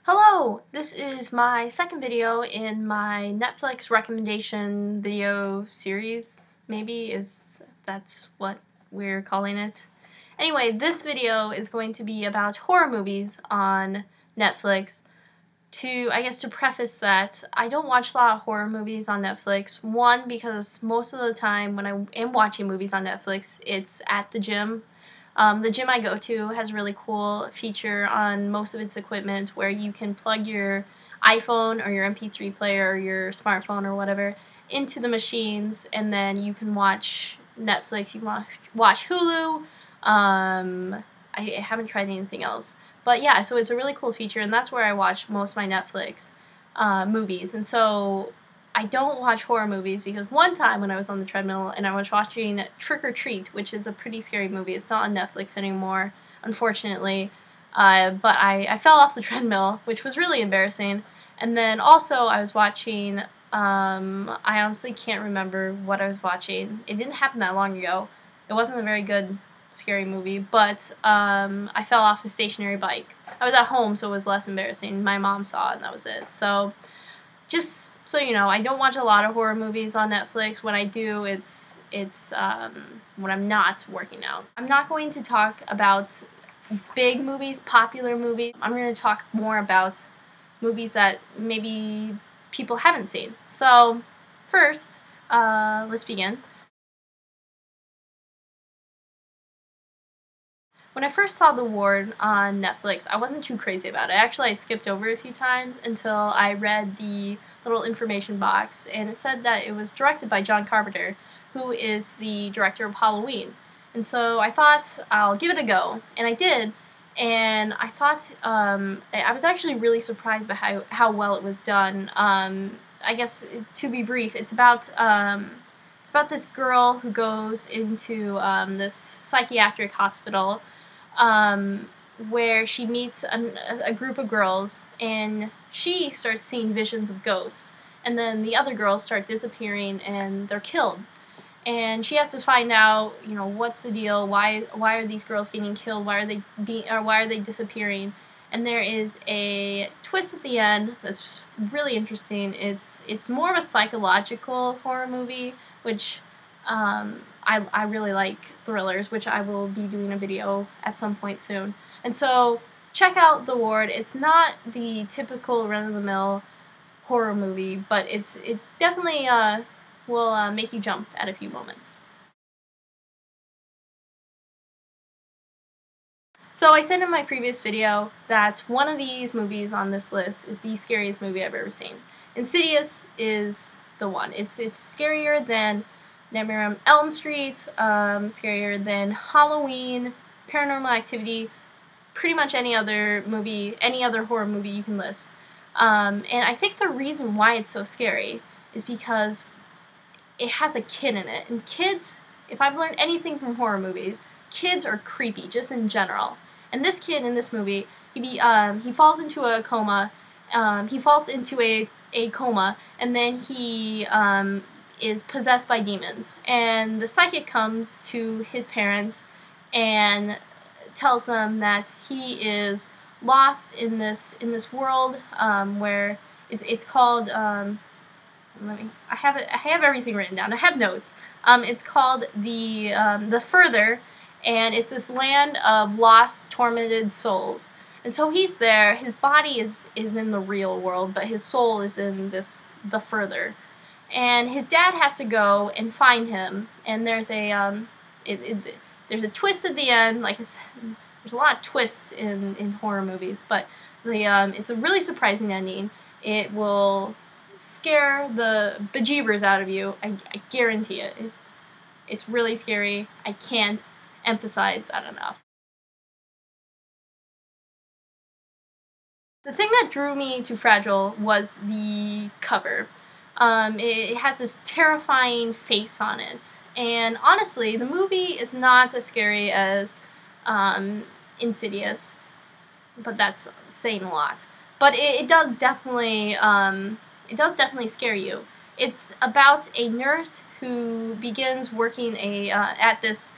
Hello! This is my second video in my Netflix recommendation video series, maybe, that's what we're calling it. Anyway, this video is going to be about horror movies on Netflix. To preface that, I don't watch a lot of horror movies on Netflix. One, because most of the time when I am watching movies on Netflix, it's at the gym. The gym I go to has a really cool feature on most of its equipment where you can plug your iPhone or your MP3 player or your smartphone or whatever into the machines, and then you can watch Netflix, you can watch Hulu. I haven't tried anything else. But yeah, so it's a really cool feature, and that's where I watch most of my Netflix movies. And so I don't watch horror movies because one time when I was on the treadmill and I was watching Trick or Treat, which is a pretty scary movie. It's not on Netflix anymore, unfortunately. But I fell off the treadmill, which was really embarrassing. And then also I was watching, I honestly can't remember what I was watching. It didn't happen that long ago. It wasn't a very good scary movie, but I fell off a stationary bike. I was at home, so it was less embarrassing. My mom saw it, and that was it. So, just so you know, I don't watch a lot of horror movies on Netflix. When I do, it's when I'm not working out. I'm not going to talk about big movies, popular movies. I'm going to talk more about movies that maybe people haven't seen. So, first, let's begin. When I first saw The Ward on Netflix, I wasn't too crazy about it. Actually, I skipped over it a few times until I read the little information box, and it said that it was directed by John Carpenter, who is the director of Halloween. And so I thought, I'll give it a go, and I did, and I thought, I was actually really surprised by how well it was done. I guess, to be brief, it's about this girl who goes into this psychiatric hospital, where she meets a group of girls, and she starts seeing visions of ghosts, and then the other girls start disappearing and they're killed, and she has to find out, you know, what's the deal, why are these girls getting killed, why are they disappearing. And there is a twist at the end that's really interesting. It's more of a psychological horror movie, which I really like thrillers, which I will be doing a video at some point soon. And so check out The Ward. It's not the typical run-of-the-mill horror movie, but it definitely will make you jump at a few moments. So I said in my previous video that one of these movies on this list is the scariest movie I've ever seen. Insidious is the one. It's scarier than Nightmare on Elm Street, scarier than Halloween, Paranormal Activity, pretty much any other horror movie you can list. And I think the reason why it's so scary is because it has a kid in it. And kids, if I've learned anything from horror movies, kids are creepy, just in general. And this kid in this movie, he falls into a coma. He falls into a coma, and then he is possessed by demons. And the psychic comes to his parents and tells them that he is lost in this world where it's called I have everything written down. I have notes. It's called the Further, and it's this land of lost, tormented souls. And so he's there. His body is in the real world, but his soul is in the Further. And his dad has to go and find him. And there's a there's a twist at the end. Like there's a lot of twists in horror movies, but it's a really surprising ending. It will scare the bejeebers out of you. I guarantee it. It's really scary. I can't emphasize that enough. The thing that drew me to Fragile was the cover. It has this terrifying face on it. And honestly, the movie is not as scary as Insidious, but that's saying a lot. But it does definitely scare you. It's about a nurse who begins working at this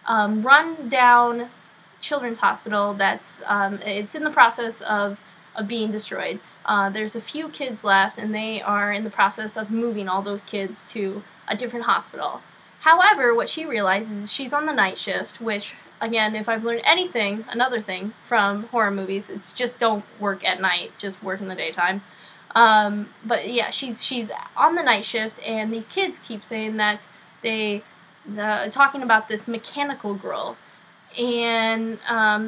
run-down children's hospital that's it's in the process of of being destroyed. There's a few kids left, and they are in the process of moving all those kids to a different hospital. However, what she realizes is she's on the night shift, which, again, if I've learned anything, another thing from horror movies, it's just don't work at night, just work in the daytime. But yeah, she's on the night shift, and these kids keep saying that talking about this mechanical girl. And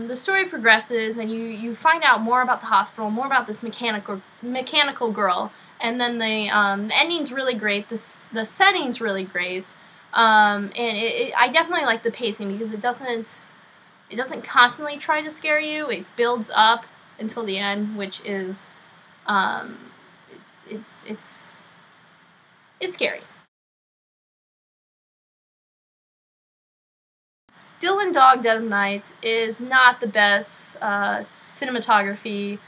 the story progresses, and you find out more about the hospital, more about this mechanical girl, and then the ending's really great. The setting's really great, and I definitely like the pacing because it doesn't constantly try to scare you. It builds up until the end, which is it's scary. Dylan Dog Dead of Night is not the best cinematography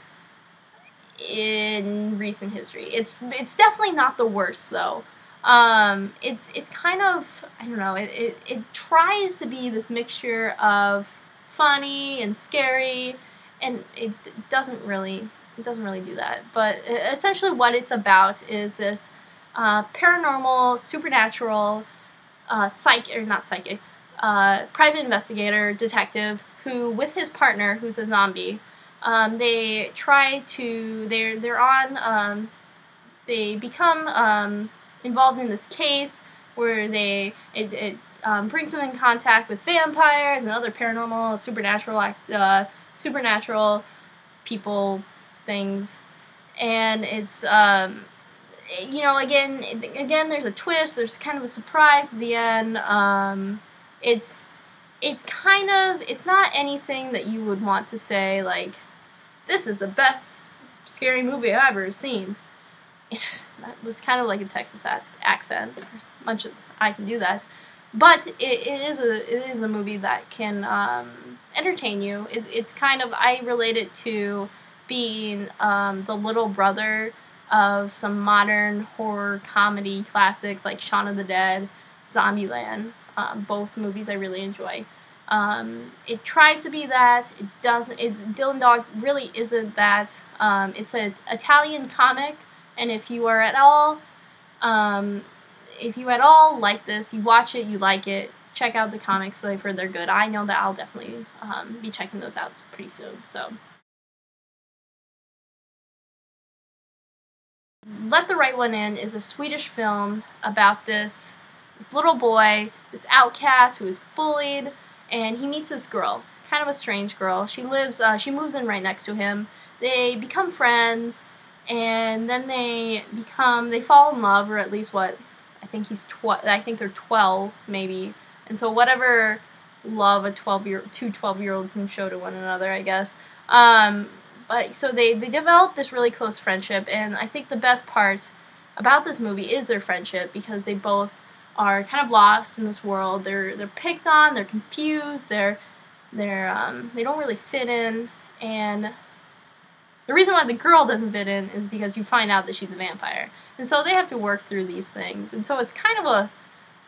in recent history. It's definitely not the worst though. It's kind of, I don't know, it tries to be this mixture of funny and scary, and it doesn't really do that. But essentially what it's about is this paranormal, supernatural, private investigator, detective, who, with his partner, who's a zombie, they become involved in this case where it brings them in contact with vampires and other paranormal, supernatural people things, and it's you know, again there's a twist, there's kind of a surprise at the end. It's not anything that you would want to say, like, this is the best scary movie I've ever seen. That was kind of like a Texas accent, as much as I can do that. But it is a movie that can entertain you. It's kind of, I relate it to being the little brother of some modern horror comedy classics like Shaun of the Dead, Zombieland. Both movies I really enjoy. It tries to be that. It doesn't. Dylan Dog really isn't that. It's an Italian comic, and if you at all like this, you watch it, you like it, check out the comics. I've heard they're good. I know that I'll definitely be checking those out pretty soon. So, Let the Right One In is a Swedish film about this little boy, this outcast who is bullied, and he meets this girl, kind of a strange girl. She moves in right next to him. They become friends, and then they fall in love, or at least I think they're 12 maybe, and so whatever love two 12-year-olds can show to one another, I guess. But so they develop this really close friendship, and I think the best part about this movie is their friendship, because they both are kind of lost in this world. They're picked on, they're confused, they don't really fit in, and the reason why the girl doesn't fit in is because you find out that she's a vampire. And so they have to work through these things. And so it's kind of a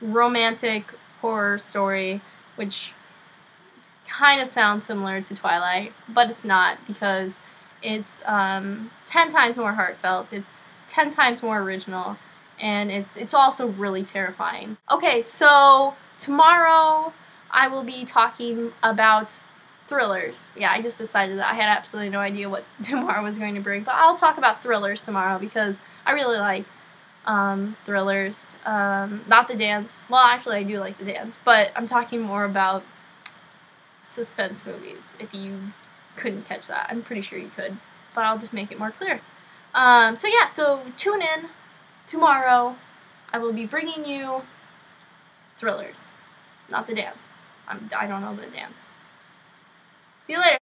romantic horror story, which kind of sounds similar to Twilight, but it's not, because it's 10 times more heartfelt, it's 10 times more original, and it's also really terrifying. Okay, so tomorrow I will be talking about thrillers. Yeah, I just decided that I had absolutely no idea what tomorrow was going to bring, but I'll talk about thrillers tomorrow because I really like thrillers. Not the dance. Well, actually I do like the dance, but I'm talking more about suspense movies, if you couldn't catch that. I'm pretty sure you could, but I'll just make it more clear. So yeah, so tune in. Tomorrow, I will be bringing you thrillers, not the dance. I don't know the dance. See you later.